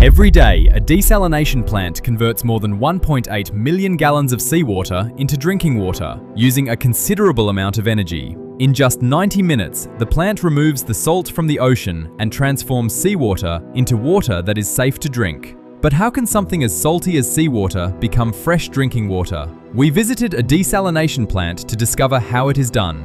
Every day, a desalination plant converts more than 1.8 million gallons of seawater into drinking water, using a considerable amount of energy. In just 90 minutes, the plant removes the salt from the ocean and transforms seawater into water that is safe to drink. But how can something as salty as seawater become fresh drinking water? We visited a desalination plant to discover how it is done.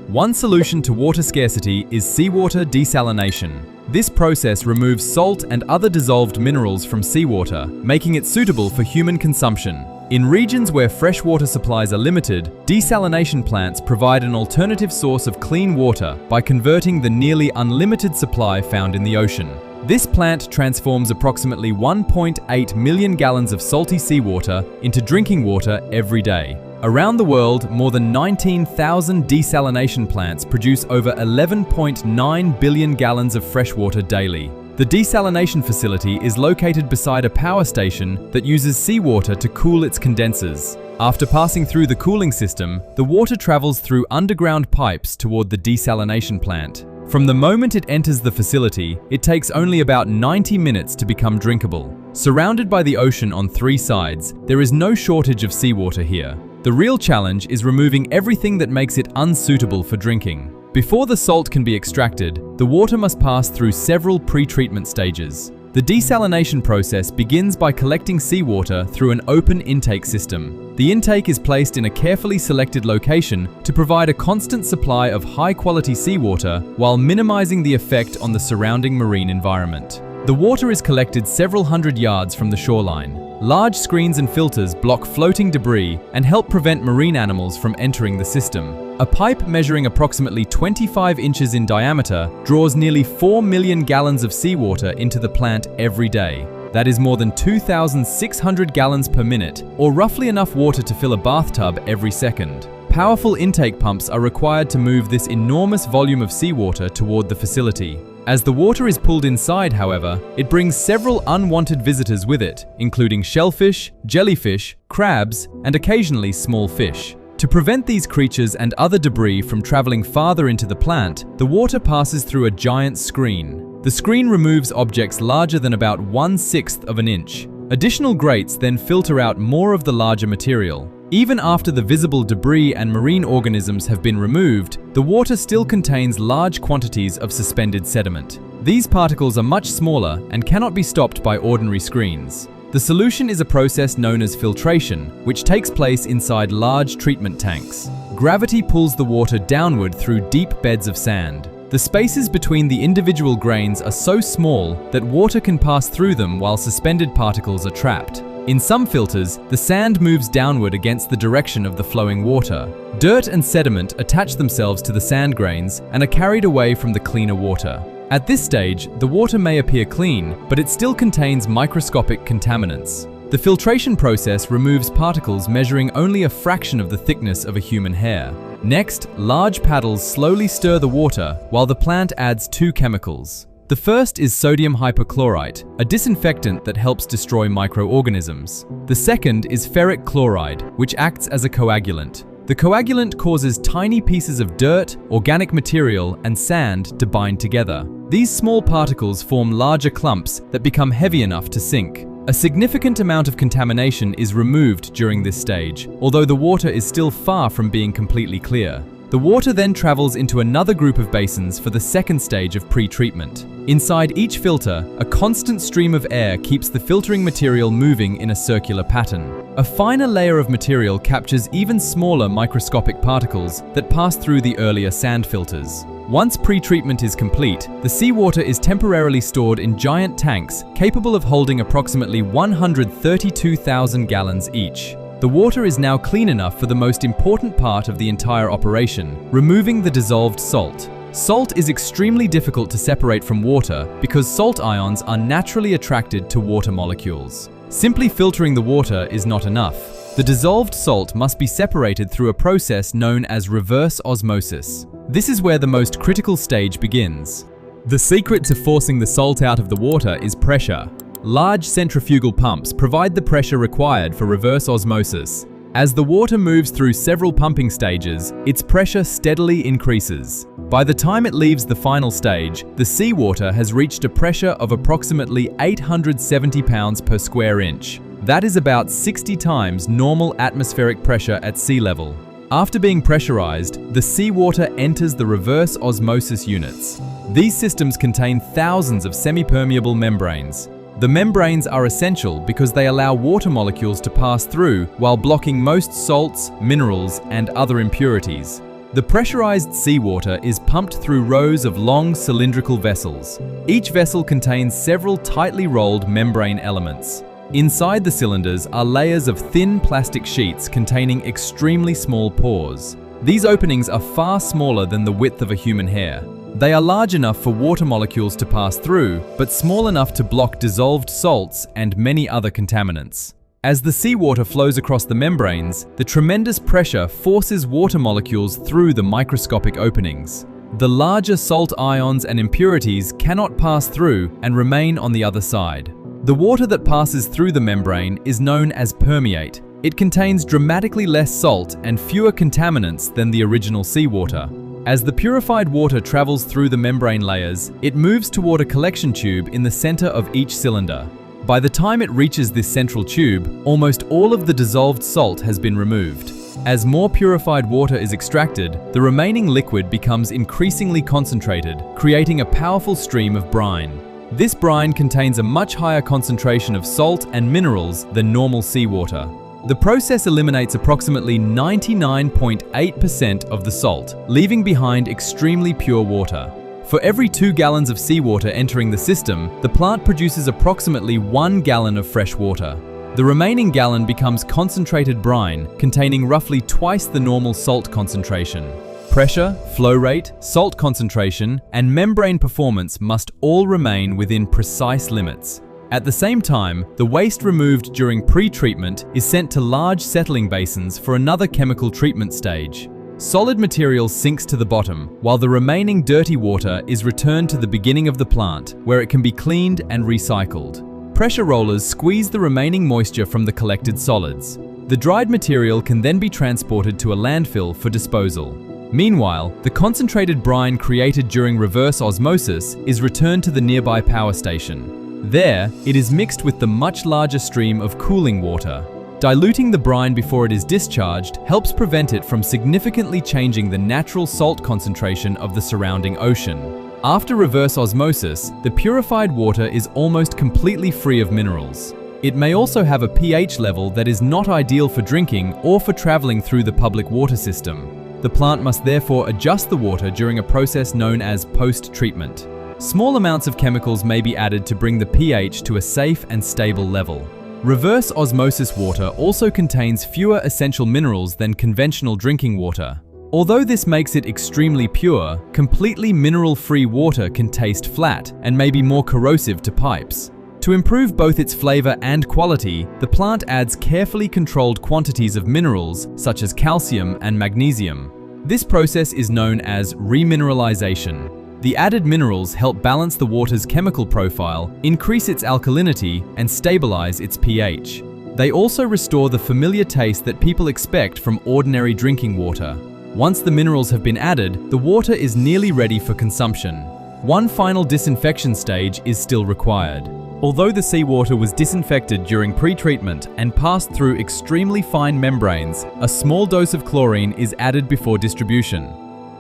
One solution to water scarcity is seawater desalination. This process removes salt and other dissolved minerals from seawater, making it suitable for human consumption. In regions where freshwater supplies are limited, desalination plants provide an alternative source of clean water by converting the nearly unlimited supply found in the ocean. This plant transforms approximately 1.8 million gallons of salty seawater into drinking water every day. Around the world, more than 19,000 desalination plants produce over 11.9 billion gallons of freshwater daily. The desalination facility is located beside a power station that uses seawater to cool its condensers. After passing through the cooling system, the water travels through underground pipes toward the desalination plant. From the moment it enters the facility, it takes only about 90 minutes to become drinkable. Surrounded by the ocean on three sides, there is no shortage of seawater here. The real challenge is removing everything that makes it unsuitable for drinking. Before the salt can be extracted, the water must pass through several pre-treatment stages. The desalination process begins by collecting seawater through an open intake system. The intake is placed in a carefully selected location to provide a constant supply of high-quality seawater while minimizing the effect on the surrounding marine environment. The water is collected several hundred yards from the shoreline. Large screens and filters block floating debris and help prevent marine animals from entering the system. A pipe measuring approximately 25 inches in diameter draws nearly 4 million gallons of seawater into the plant every day. That is more than 2,600 gallons per minute, or roughly enough water to fill a bathtub every second. Powerful intake pumps are required to move this enormous volume of seawater toward the facility. As the water is pulled inside, however, it brings several unwanted visitors with it, including shellfish, jellyfish, crabs, and occasionally small fish. To prevent these creatures and other debris from traveling farther into the plant, the water passes through a giant screen. The screen removes objects larger than about 1/6 of an inch. Additional grates then filter out more of the larger material. Even after the visible debris and marine organisms have been removed, the water still contains large quantities of suspended sediment. These particles are much smaller and cannot be stopped by ordinary screens. The solution is a process known as filtration, which takes place inside large treatment tanks. Gravity pulls the water downward through deep beds of sand. The spaces between the individual grains are so small that water can pass through them while suspended particles are trapped. In some filters, the sand moves downward against the direction of the flowing water. Dirt and sediment attach themselves to the sand grains and are carried away from the cleaner water. At this stage, the water may appear clean, but it still contains microscopic contaminants. The filtration process removes particles measuring only a fraction of the thickness of a human hair. Next, large paddles slowly stir the water while the plant adds two chemicals. The first is sodium hypochlorite, a disinfectant that helps destroy microorganisms. The second is ferric chloride, which acts as a coagulant. The coagulant causes tiny pieces of dirt, organic material, and sand to bind together. These small particles form larger clumps that become heavy enough to sink. A significant amount of contamination is removed during this stage, although the water is still far from being completely clear. The water then travels into another group of basins for the second stage of pre-treatment. Inside each filter, a constant stream of air keeps the filtering material moving in a circular pattern. A finer layer of material captures even smaller microscopic particles that pass through the earlier sand filters. Once pre-treatment is complete, the seawater is temporarily stored in giant tanks capable of holding approximately 132,000 gallons each. The water is now clean enough for the most important part of the entire operation, removing the dissolved salt. Salt is extremely difficult to separate from water because salt ions are naturally attracted to water molecules. Simply filtering the water is not enough. The dissolved salt must be separated through a process known as reverse osmosis. This is where the most critical stage begins. The secret to forcing the salt out of the water is pressure. Large centrifugal pumps provide the pressure required for reverse osmosis. As the water moves through several pumping stages, its pressure steadily increases. By the time it leaves the final stage, the seawater has reached a pressure of approximately 870 pounds per square inch. That is about 60 times normal atmospheric pressure at sea level. After being pressurized, the seawater enters the reverse osmosis units. These systems contain thousands of semi-permeable membranes. The membranes are essential because they allow water molecules to pass through while blocking most salts, minerals, and other impurities. The pressurized seawater is pumped through rows of long cylindrical vessels. Each vessel contains several tightly rolled membrane elements. Inside the cylinders are layers of thin plastic sheets containing extremely small pores. These openings are far smaller than the width of a human hair. They are large enough for water molecules to pass through, but small enough to block dissolved salts and many other contaminants. As the seawater flows across the membranes, the tremendous pressure forces water molecules through the microscopic openings. The larger salt ions and impurities cannot pass through and remain on the other side. The water that passes through the membrane is known as permeate. It contains dramatically less salt and fewer contaminants than the original seawater. As the purified water travels through the membrane layers, it moves toward a collection tube in the center of each cylinder. By the time it reaches this central tube, almost all of the dissolved salt has been removed. As more purified water is extracted, the remaining liquid becomes increasingly concentrated, creating a powerful stream of brine. This brine contains a much higher concentration of salt and minerals than normal seawater. The process eliminates approximately 99.8% of the salt, leaving behind extremely pure water. For every 2 gallons of seawater entering the system, the plant produces approximately 1 gallon of fresh water. The remaining gallon becomes concentrated brine, containing roughly twice the normal salt concentration. Pressure, flow rate, salt concentration, and membrane performance must all remain within precise limits. At the same time, the waste removed during pre-treatment is sent to large settling basins for another chemical treatment stage. Solid material sinks to the bottom, while the remaining dirty water is returned to the beginning of the plant, where it can be cleaned and recycled. Pressure rollers squeeze the remaining moisture from the collected solids. The dried material can then be transported to a landfill for disposal. Meanwhile, the concentrated brine created during reverse osmosis is returned to the nearby power station. There, it is mixed with the much larger stream of cooling water. Diluting the brine before it is discharged helps prevent it from significantly changing the natural salt concentration of the surrounding ocean. After reverse osmosis, the purified water is almost completely free of minerals. It may also have a pH level that is not ideal for drinking or for traveling through the public water system. The plant must therefore adjust the water during a process known as post-treatment. Small amounts of chemicals may be added to bring the pH to a safe and stable level. Reverse osmosis water also contains fewer essential minerals than conventional drinking water. Although this makes it extremely pure, completely mineral-free water can taste flat and may be more corrosive to pipes. To improve both its flavor and quality, the plant adds carefully controlled quantities of minerals such as calcium and magnesium. This process is known as remineralization. The added minerals help balance the water's chemical profile, increase its alkalinity, and stabilize its pH. They also restore the familiar taste that people expect from ordinary drinking water. Once the minerals have been added, the water is nearly ready for consumption. One final disinfection stage is still required. Although the seawater was disinfected during pre-treatment and passed through extremely fine membranes, a small dose of chlorine is added before distribution.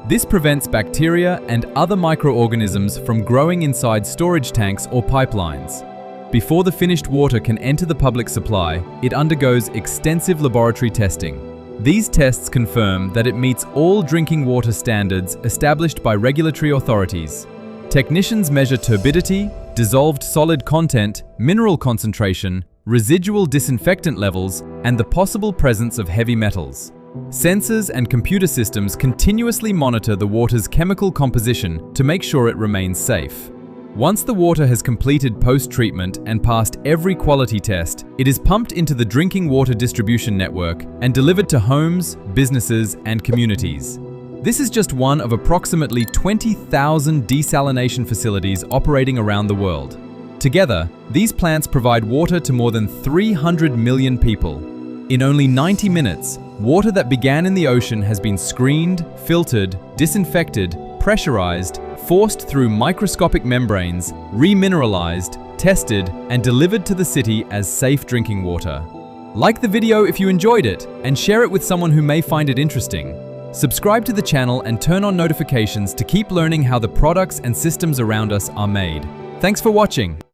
This prevents bacteria and other microorganisms from growing inside storage tanks or pipelines. Before the finished water can enter the public supply, it undergoes extensive laboratory testing. These tests confirm that it meets all drinking water standards established by regulatory authorities. Technicians measure turbidity, dissolved solid content, mineral concentration, residual disinfectant levels, and the possible presence of heavy metals. Sensors and computer systems continuously monitor the water's chemical composition to make sure it remains safe. Once the water has completed post-treatment and passed every quality test, it is pumped into the drinking water distribution network and delivered to homes, businesses, and communities. This is just one of approximately 20,000 desalination facilities operating around the world. Together, these plants provide water to more than 300 million people. In only 90 minutes, water that began in the ocean has been screened, filtered, disinfected, pressurized, forced through microscopic membranes, remineralized, tested, and delivered to the city as safe drinking water. Like the video if you enjoyed it, and share it with someone who may find it interesting. Subscribe to the channel and turn on notifications to keep learning how the products and systems around us are made. Thanks for watching.